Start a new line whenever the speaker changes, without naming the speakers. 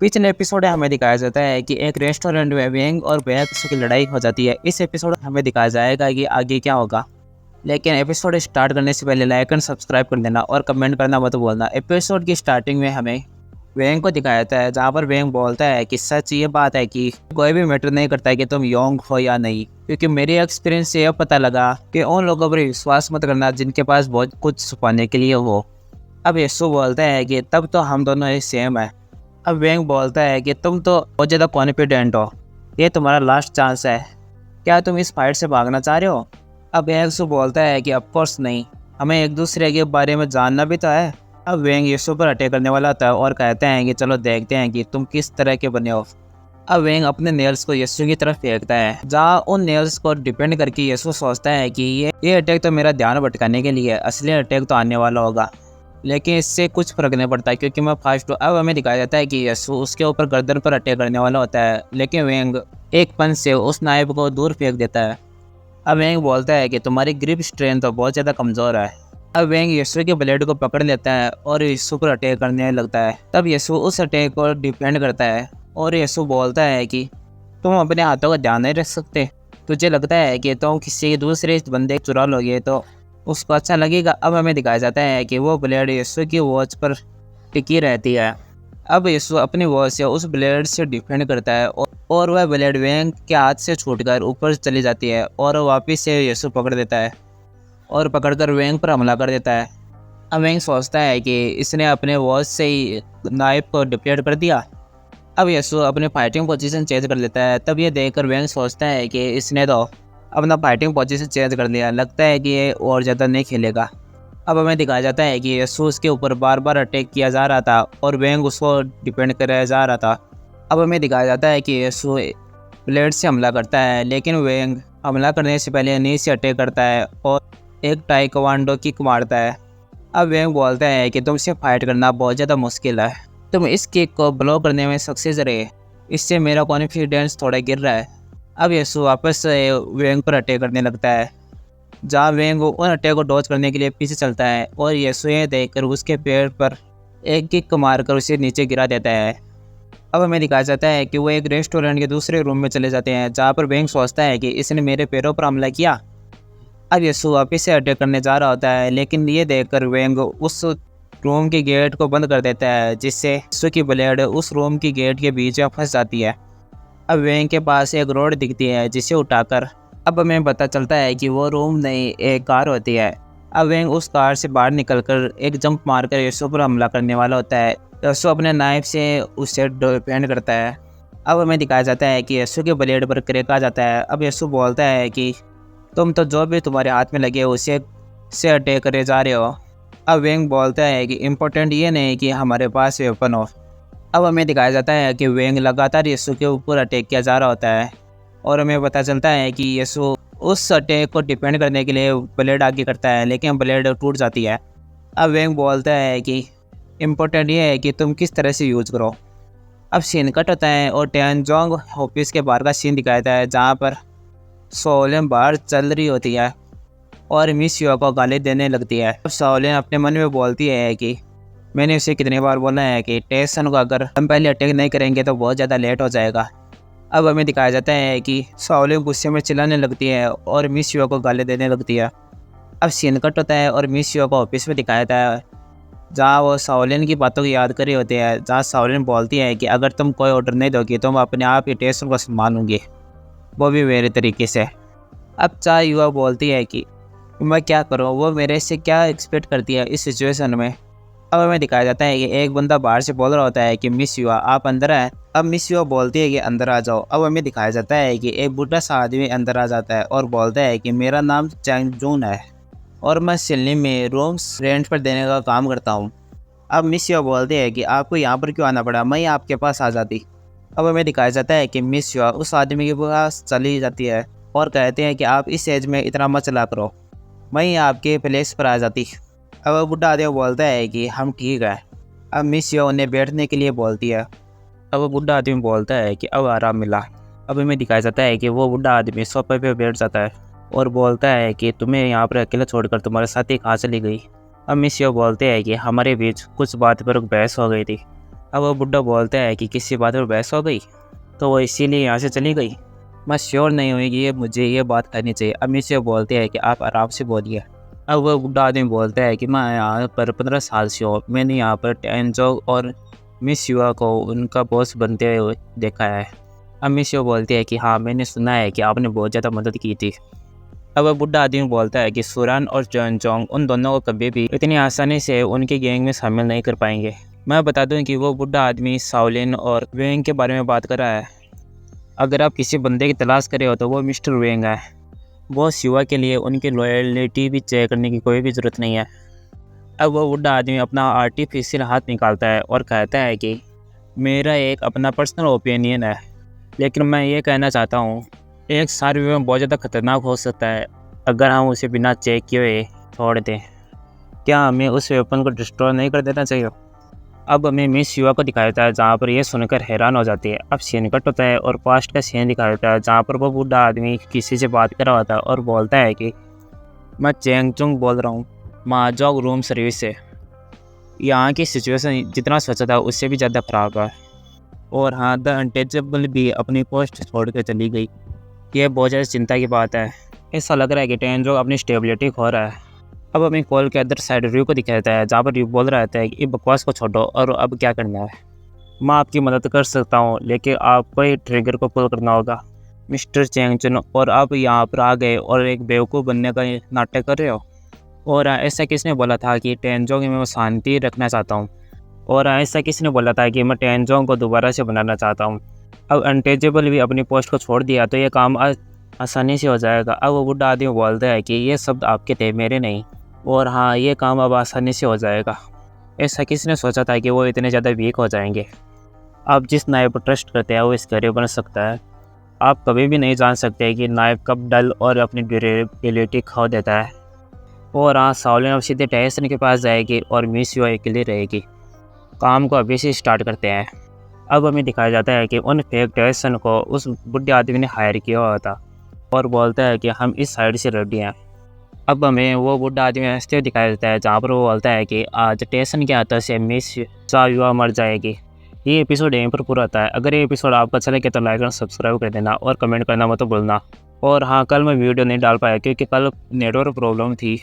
पिछले एपिसोड में हमें दिखाया जाता है कि एक रेस्टोरेंट में वेंग और बैक्स की लड़ाई हो जाती है। इस एपिसोड में हमें दिखाया जाएगा कि आगे क्या होगा। लेकिन एपिसोड स्टार्ट करने से पहले लाइक एंड सब्सक्राइब कर देना और कमेंट करना मत भूलना। एपिसोड की स्टार्टिंग में हमें वेंग को दिखाया जाता है, जहाँ पर वेंग बोलता है कि सच ये बात है कि कोई भी मैटर नहीं करता है कि तुम यंग हो या नहीं, क्योंकि मेरे एक्सपीरियंस से यह पता लगा कि उन लोगों पर विश्वास मत करना जिनके पास बहुत कुछ छुपाने के लिए हो। अब यीशु बोलता है कि तब तो हम दोनों ही सेम है। अब वेंग बोलता है कि तुम तो बहुत ज़्यादा कॉन्फिडेंट हो, ये तुम्हारा लास्ट चांस है, क्या तुम इस फाइट से भागना चाह रहे हो। अब यीशु बोलता है कि ऑफकोर्स नहीं, हमें एक दूसरे के बारे में जानना भी तो है। अब वेंग यीशु पर अटैक करने वाला था और कहते हैं कि चलो देखते हैं कि तुम किस तरह के बने हो। अब वेंग अपने नेल्स को यीशु की तरफ फेंकता है, जहाँ उन नेल्स को डिपेंड करके यीशु सोचता है कि ये अटैक तो मेरा ध्यान भटकाने के लिए है, असली अटैक तो आने वाला होगा। लेकिन इससे कुछ फर्क नहीं पड़ता क्योंकि मैं फास्ट हूँ। अब हमें दिखाया जाता है कि यीशु उसके ऊपर गर्दन पर अटैक करने वाला होता है, लेकिन वेंग एक पंच से उस नाइफ को दूर फेंक देता है। अब वेंग बोलता है कि तुम्हारी ग्रिप स्ट्रेंथ तो बहुत ज़्यादा कमज़ोर है। अब वेंग यीशु के ब्लेड को पकड़ लेता है और यीशु पर अटैक करने लगता है। तब यीशु उस अटैक को डिफेंड करता है और यीशु बोलता है कि तुम अपने हाथों का ध्यान नहीं रख सकते, तुझे लगता है कि तुम किसी दूसरे बंदे को चुरा लोगे तो उसको अच्छा लगेगा। अब हमें दिखाया जाता है कि वो ब्लेड यीशु की वॉच पर टिकी रहती है। अब यीशु अपनी वॉच से उस ब्लेड से डिफेंड करता है और वह ब्लेड वेंग के हाथ से छूटकर ऊपर चली जाती है और वापस से यीशु पकड़ देता है और पकड़कर वेंग पर हमला कर देता है। अब वेंग सोचता है कि इसने अपने वॉच से ही नाइफ को डिप्लेट कर दिया। अब यीशु अपनी फाइटिंग पोजीशन चेंज कर लेता है। तब ये देखकर वेंग सोचता है कि इसने तो अपना फाइटिंग पोजीशन चेंज कर लिया, लगता है कि ये और ज़्यादा नहीं खेलेगा। अब हमें दिखाया जाता है कि यीशु उसके ऊपर बार बार अटैक किया जा रहा था और वेंग उसको डिपेंड कराया जा रहा था। अब हमें दिखाया जाता है कि यीशु ब्लेड से हमला करता है, लेकिन वेंग हमला करने से पहले नीचे अटैक करता है और एक टाइक्वांडो किक मारता है। अब वेंग बोलता है कि तुमसे फाइट करना बहुत ज़्यादा मुश्किल है, तुम इस किक को ब्लॉक करने में सक्सेस रहे, इससे मेरा कॉन्फिडेंस थोड़ा गिर रहा है। अब यीशु वापस से वेंग पर अटैक करने लगता है, जहाँ वेंग उन अटैक को डॉज करने के लिए पीछे चलता है और यीशु ये देखकर उसके पैर पर एक किक मारकर उसे नीचे गिरा देता है। अब हमें दिखाया जाता है कि वो एक रेस्टोरेंट के दूसरे रूम में चले जाते हैं, जहाँ पर वेंग सोचता है कि इसने मेरे पैरों पर हमला किया। अब यीशु वापस से अटैक करने जा रहा होता है, लेकिन ये देखकर वेंग उस रूम के गेट को बंद कर देता है, जिससे यीशु की ब्लेड उस रूम की गेट के बीच में फंस जाती है। अब वेंग के पास एक रोड दिखती है, जिसे उठाकर अब हमें पता चलता है कि वो रूम नहीं एक कार होती है। अब वेंग उस कार से बाहर निकलकर एक जंप मारकर यीशु पर हमला करने वाला होता है। यीशु अपने नाइफ से उसे डिफेंड करता है। अब हमें दिखाया जाता है कि यीशु के ब्लेड पर क्रैक आ जाता है। अब यीशु बोलता है कि तुम तो जो भी तुम्हारे हाथ में लगे उसे से अटैक करे जा रहे हो। अब वेंग बोलता है कि इम्पोर्टेंट ये नहीं कि हमारे पास वेपन हो। अब हमें दिखाया जाता है कि वेंग लगातार यीशु के ऊपर अटैक किया जा रहा होता है और हमें पता चलता है कि यीशु उस अटैक को डिफेंड करने के लिए ब्लेड आगे करता है, लेकिन ब्लेड टूट जाती है। अब वेंग बोलता है कि इम्पोर्टेंट ये है कि तुम किस तरह से यूज़ करो। अब सीन कट होता है और टियानजोंग ऑफिस के बाहर का सीन दिखाता है, जहाँ पर सोलेन बाहर चल रही होती है और मिस युआ को गाली देने लगती है। अब सोलेन अपने मन में बोलती है कि मैंने उसे कितनी बार बोला है कि टेसन को अगर हम पहले अटैक नहीं करेंगे तो बहुत ज़्यादा लेट हो जाएगा। अब हमें दिखाया जाता है कि सोलेन गुस्से में चिल्लाने लगती है और मिस युआ को गाली देने लगती है। अब सीन कट होता है और मिस युआ को ऑफिस में दिखाया जाता है, जहाँ वो सोलेन की बातों की याद कर रही होती है, जहाँ सोलेन बोलती है कि अगर तुम कोई ऑर्डर नहीं दोगी तो मैं अपने आप ही टेसन को संभालूंगी, वो भी मेरे तरीके से। अब चाय युवा बोलती है कि मैं क्या करूँ, वो मेरे से क्या एक्सपेक्ट करती है इस सिचुएशन में। अब हमें दिखाया जाता है कि एक बंदा बाहर से बोल रहा होता है कि मिस युवा आप अंदर आए। अब मिस युवा बोलती है कि अंदर आ जाओ। अब हमें दिखाया जाता है कि एक बूढ़ा सा आदमी अंदर आ जाता है और बोलता है कि मेरा नाम चैंग जून है और मैं सिडनी में रूम्स रेंट पर देने का काम करता हूँ। अब मिस युवा बोलती है कि आपको यहाँ पर क्यों आना पड़ा, मैं आपके पास आ जाती। अब हमें दिखाया जाता है कि मिस युवा उस आदमी के पास चली जाती है और कहते हैं कि आप इस एज में इतना मत चला करो, मैं आपके प्लेस पर आ जाती। अब बुढ़ा आदमी बोलता है कि हम ठीक है। अब मिस युवा उन्हें बैठने के लिए बोलती है। अब बुढ़ा आदमी बोलता है कि अब आराम मिला। अब हमें दिखाया जाता है कि वो बुढ़ा आदमी सोफे पे बैठ जाता है और बोलता है कि तुम्हें यहाँ पर अकेला छोड़कर तुम्हारे साथी कहाँ चली गई। अब मिस युवा बोलते हैं कि हमारे बीच कुछ बात पर बहस हो गई थी। अब वो बुड्ढा बोलता है कि किसी बात पर बहस हो गई तो वो इसीलिए यहाँ से चली गई। मैं श्योर नहीं हुई कि ये मुझे ये बात करनी चाहिए। अम्मी से बोलते हैं कि आप आराम से बोलिए। अब वो बुड्ढा आदमी बोलता है कि मैं यहाँ पर 15 साल से हूँ। मैंने यहाँ पर टेंजोंग और मिस युआ को उनका बॉस बनते हुए देखा है। अम्मी से बोलती है कि हाँ, मैंने सुना है कि आपने बहुत ज़्यादा मदद की थी। अब वह बुड्ढा आदमी बोलता है कि सुरान और टेंजोंग उन दोनों को कभी भी इतनी आसानी से उनके गैंग में शामिल नहीं कर पाएंगे। मैं बता दूं कि वो बुड्ढा आदमी शाओलिन और वेंग के बारे में बात कर रहा है। अगर आप किसी बंदे की तलाश कर रहे हो तो वो मिस्टर वेंग है। वो युवा के लिए उनकी लॉयल्टी भी चेक करने की कोई भी ज़रूरत नहीं है। अब वो बुड्ढा आदमी अपना आर्टिफिशियल हाथ निकालता है और कहता है कि मेरा एक अपना पर्सनल ओपिनियन है, लेकिन मैं ये कहना चाहता हूँ एक सारे वेपन बहुत ज़्यादा खतरनाक हो सकता है अगर हम उसे बिना चेक किए हुए छोड़ दें। क्या हमें उस वेपन को डिस्ट्रॉय नहीं कर देना चाहिए? अब हमें मिस युवा को दिखाया जाता है जहाँ पर यह सुनकर हैरान हो जाती है। अब सीन कट होता है और पास्ट का सीन दिखाया जाता है जहाँ पर वो बूढ़ा आदमी किसी से बात कर रहा होता है और बोलता है कि मैं चेंगचुंग बोल रहा हूँ, महाजोग रूम सर्विस से। यहाँ की सिचुएशन जितना सोचा था उससे भी ज़्यादा ख़राब है। और हाँ, द अनटचेबल भी अपनी पोस्ट छोड़ कर चली गई। यह बहुत ज़्यादा चिंता की बात है। ऐसा लग रहा है कि टेंजो अपनी स्टेबिलिटी खो रहा है। अब हमें कॉल के अदर साइड रिव्यू को दिखाया जाता है जहाँ पर रिव्यू बोल रहा था कि बकवास को छोड़ो और अब क्या करना है। मैं आपकी मदद कर सकता हूँ, लेकिन आपको ही ट्रिगर को पुल करना होगा मिस्टर चेंगचुन। और आप यहाँ पर आ गए और एक बेवकूफ़ बनने का नाटक कर रहे हो। और ऐसा किसने बोला था कि टेंजोंग में मैं शांति रखना चाहता हूँ? और ऐसा किसने बोला था कि मैं टेंजोंग को दोबारा से बनाना चाहता हूँ? अब अनटेचेबल भी अपनी पोस्ट को छोड़ दिया तो ये काम आसानी से हो जाएगा। अब वो बुढ़ा आदमी बोलता है कि ये शब्द आपके थे, मेरे नहीं। और हाँ, ये काम अब आसानी से हो जाएगा। ऐसा किसने सोचा था कि वो इतने ज़्यादा वीक हो जाएंगे? आप जिस नायब पर ट्रस्ट करते हैं वो इस करियर बन सकता है। आप कभी भी नहीं जान सकते कि नायब कब डल और अपनी ड्यूरेबिलिटी खो देता है। और हाँ, शाओलिन अब सीधे टेसन के पास जाएगी और मिस युआ अकेली रहेगी। काम को अभी से स्टार्ट करते हैं। अब हमें दिखाया जाता है कि उन फेक टेसन को उस बुढ़े आदमी ने हायर किया हुआ था और बोलता है कि हम इस साइड से रेडी हैं। अब हमें वो बुढ़ा आदमी हंसते हुए दिखाया जाता है जहाँ पर वो बोलता है कि आज टेसन के हाथों से मिस युआ मर जाएगी। ये एपिसोड यहीं पर पूरा होता है। अगर ये एपिसोड आपको अच्छा लगे तो लाइक और सब्सक्राइब कर देना और कमेंट करना मत भूलना। और हाँ, कल मैं वीडियो नहीं डाल पाया क्योंकि कल नेटवर्क प्रॉब्लम थी।